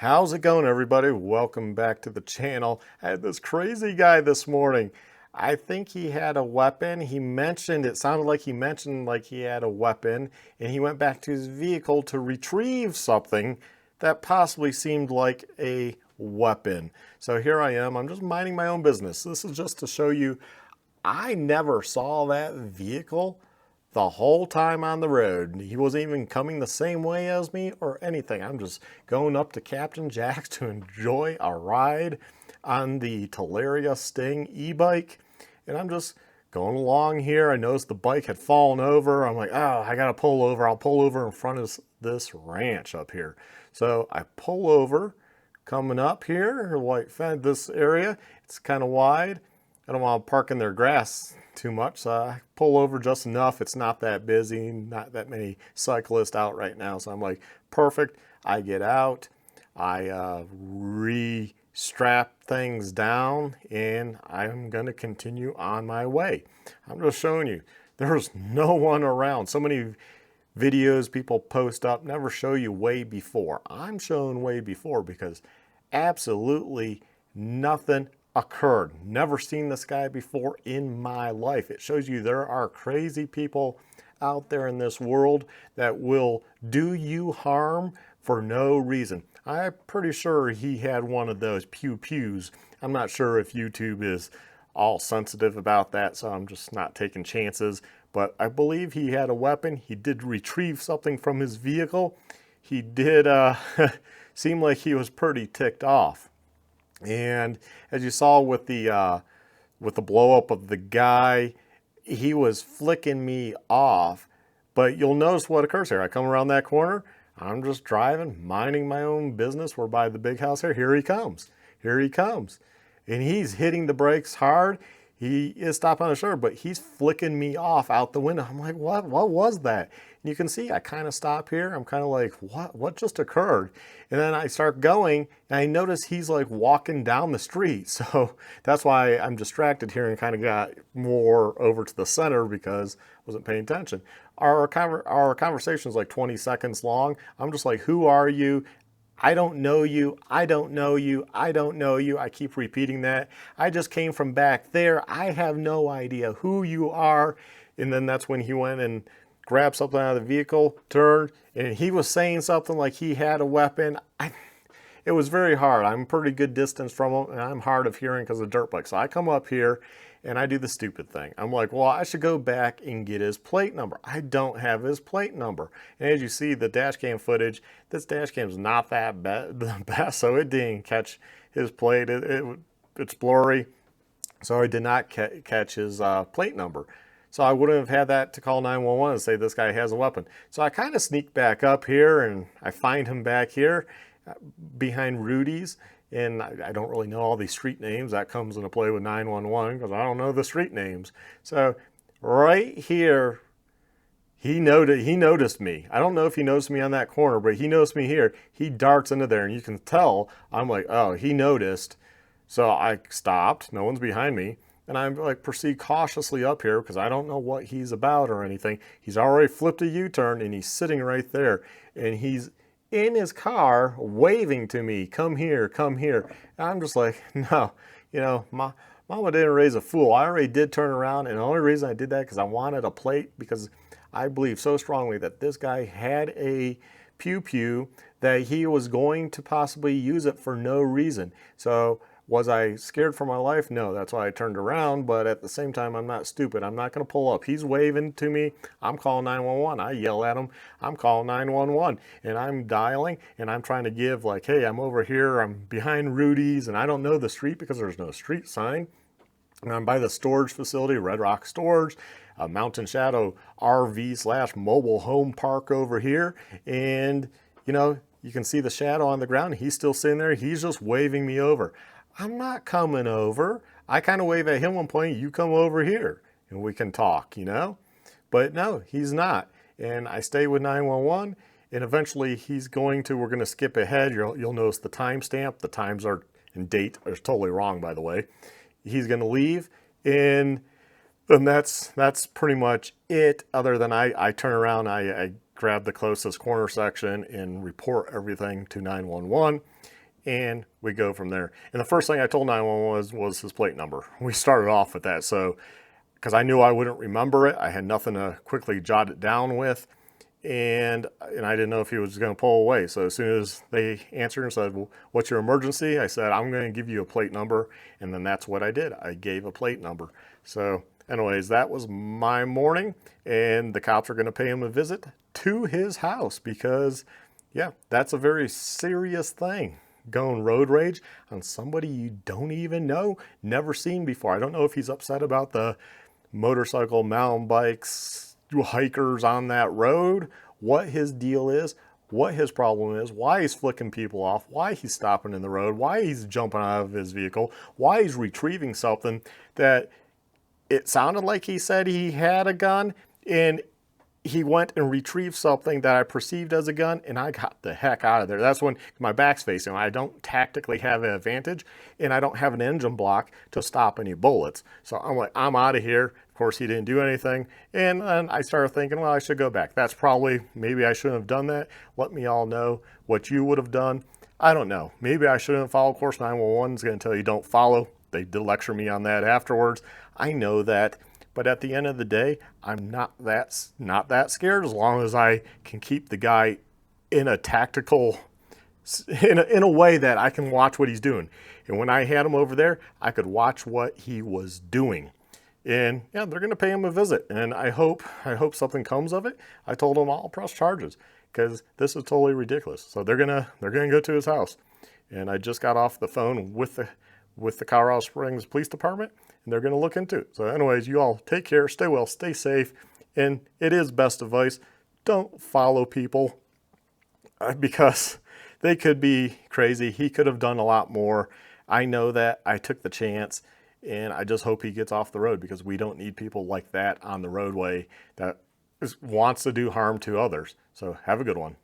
How's it going, everybody? Welcome back to the channel. I had this crazy guy this morning. I think he had a weapon. It sounded like he mentioned like he had a weapon, and he went back to his vehicle to retrieve something that possibly seemed like a weapon. So here I am. I'm just minding my own business. This is just to show you I never saw that vehicle the whole time on the road. He wasn't even coming the same way as me or anything. I'm just going up to Captain Jack's to enjoy a ride on the Talaria Sting e-bike. And I'm just going along here. I noticed the bike had fallen over. I'm like, oh, I gotta pull over. I'll pull over in front of this ranch up here. So I pull over, coming up here, like this area. It's kind of wide. I don't want to park in their grass too much, so I pull over just enough. It's not that busy, not that many cyclists out right now. So I'm like, perfect. I get out, I re-strap things down, and I'm going to continue on my way. I'm just showing you, there's no one around. So many videos people post up never show you way before. I'm showing way before because absolutely nothing occurred. Never seen this guy before in my life. It shows you there are crazy people out there in this world that will do you harm for no reason. I'm pretty sure he had one of those pew pews. I'm not sure if YouTube is all sensitive about that, so I'm just not taking chances. But I believe he had a weapon. He did retrieve something from his vehicle. He did seem like he was pretty ticked off. And as you saw with the blow up of the guy, he was flicking me off. But you'll notice what occurs here. I come around that corner. I'm just driving, minding my own business. We're by the big house here. Here he comes. Here he comes. And he's hitting the brakes hard. He is stopping on the shoulder, but he's flicking me off out the window. I'm like, what was that? And you can see I kind of stop here. I'm kind of like, what just occurred? And then I start going, and I notice he's like walking down the street. So that's why I'm distracted here and kind of got more over to the center because I wasn't paying attention. Our conversation is like 20 seconds long. I'm just like, who are you? I don't know you, I don't know you, I don't know you. I keep repeating that. I just came from back there. I have no idea who you are. And then that's when he went and grabbed something out of the vehicle, turned, and he was saying something like he had a weapon. It was very hard. I'm a pretty good distance from him, and I'm hard of hearing because of dirt bike. So I come up here and I do the stupid thing. I'm like, well, I should go back and get his plate number. I don't have his plate number. And as you see the dash cam footage, this dash cam is not that best, so it didn't catch his plate. It's blurry, so I did not catch his plate number. So I wouldn't have had that to call 911 and say this guy has a weapon. So I kind of sneak back up here and I find him back here behind Rudy's. And I don't really know all these street names. That comes into play with 911 because I don't know the street names. So right here, he noticed me. I don't know if he noticed me on that corner, but he noticed me here. He darts into there, and you can tell I'm like, oh, he noticed. So I stopped. No one's behind me. And I'm like, proceed cautiously up here because I don't know what he's about or anything. He's already flipped a U-turn, and he's sitting right there. And he's in his car waving to me, come here, come here. And I'm just like, no, Mama didn't raise a fool. I already did turn around, and the only reason I did that because I wanted a plate, because I believe so strongly that this guy had a pew that he was going to possibly use it for no reason. So was I scared for my life? No, that's why I turned around, but at the same time, I'm not stupid. I'm not going to pull up. He's waving to me. I'm calling 911. I yell at him. I'm calling 911, and I'm dialing, and I'm trying to give like, hey, I'm over here. I'm behind Rudy's, and I don't know the street because there's no street sign. And I'm by the storage facility, Red Rock Storage, a Mountain Shadow RV / mobile home park over here. And, you can see the shadow on the ground. He's still sitting there. He's just waving me over. I'm not coming over. I kind of wave at him one point, you come over here and we can talk, But no, he's not. And I stay with 911, and eventually we're going to skip ahead. You'll notice the timestamp. The times and date are totally wrong, by the way. He's going to leave, and that's pretty much it, other than I turn around, I grab the closest corner section and report everything to 911. And we go from there. And the first thing I told 911 was his plate number. We started off with that. So, because I knew I wouldn't remember it, I had nothing to quickly jot it down with. And I didn't know if he was going to pull away. So as soon as they answered and said, well, what's your emergency? I said, I'm going to give you a plate number. And then that's what I did. I gave a plate number. So anyways, that was my morning. And the cops are going to pay him a visit to his house because, yeah, that's a very serious thing. Going road rage on somebody you don't even know, never seen before. I don't know if he's upset about the motorcycle, mountain bikes, hikers on that road, what his deal is, what his problem is, why he's flicking people off, why he's stopping in the road, why he's jumping out of his vehicle, why he's retrieving something that it sounded like he said he had a gun, and he went and retrieved something that I perceived as a gun, and I got the heck out of there. That's when my back's facing. I don't tactically have an advantage, and I don't have an engine block to stop any bullets. So I'm like, I'm out of here. Of course, he didn't do anything. And then I started thinking, well, I should go back. That's probably, maybe I shouldn't have done that. Let me all know what you would have done. I don't know. Maybe I shouldn't have followed. Of course, 911 is going to tell you don't follow. They did lecture me on that afterwards. I know that. But at the end of the day, I'm not that scared as long as I can keep the guy in a tactical, in a way that I can watch what he's doing. And when I had him over there, I could watch what he was doing. And yeah, they're going to pay him a visit. And I hope something comes of it. I told him I'll press charges because this is totally ridiculous. So they're gonna go to his house. And I just got off the phone with the Colorado Springs Police Department, and they're going to look into it. So anyways, you all take care, stay well, stay safe, and it is best advice, don't follow people because they could be crazy. He could have done a lot more. I know that. I took the chance, and I just hope he gets off the road because we don't need people like that on the roadway that wants to do harm to others. So have a good one.